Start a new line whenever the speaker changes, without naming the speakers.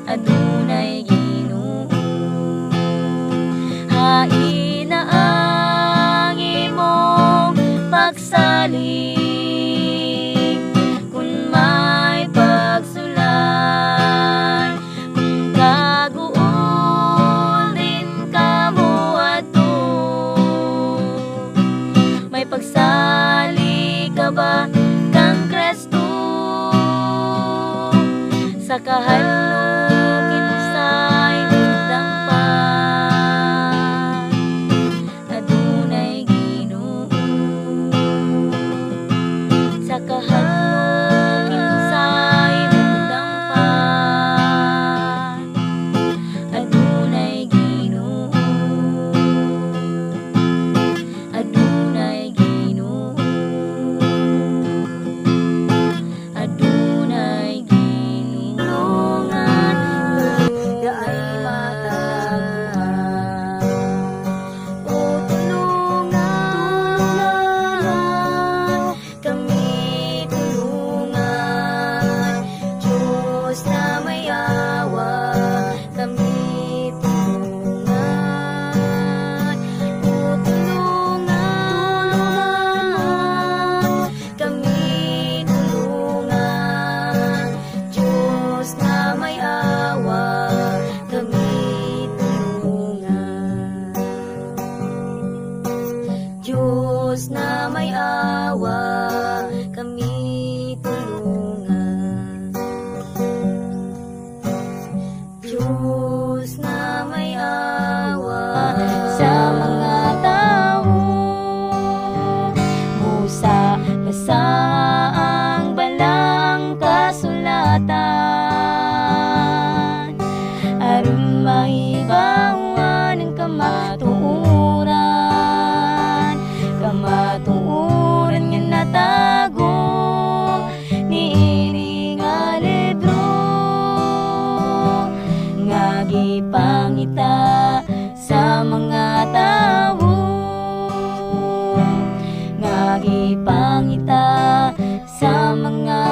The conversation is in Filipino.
adunay Ginoo. Hain na ang imong pagsalig kun may pagsulay, kung kaguol din kamo ato. May pagsalig ka ba kang Kristo sa kahadlok kinsay butang pa, adunay Ginoo. Sa kahadlok kinsay butang pa, adunay Ginoo. Adunay Ginoo. Adunay Ginulungan daay matagpuan. O tulungan kami, tulungan Diyos na may awa, kami tulungan. O tulungan kami, tulungan Diyos na may awa, kami tulungan. Diyos na may awa, kami tulungan. Diyos na may awa sa mga tao, Musa basa ang balang kasulatan, aron maibawan ang kamatuoran, kamatuoran nga natago niini nga libro, nga gipangita sa mga tawo, nga gipangita sa mga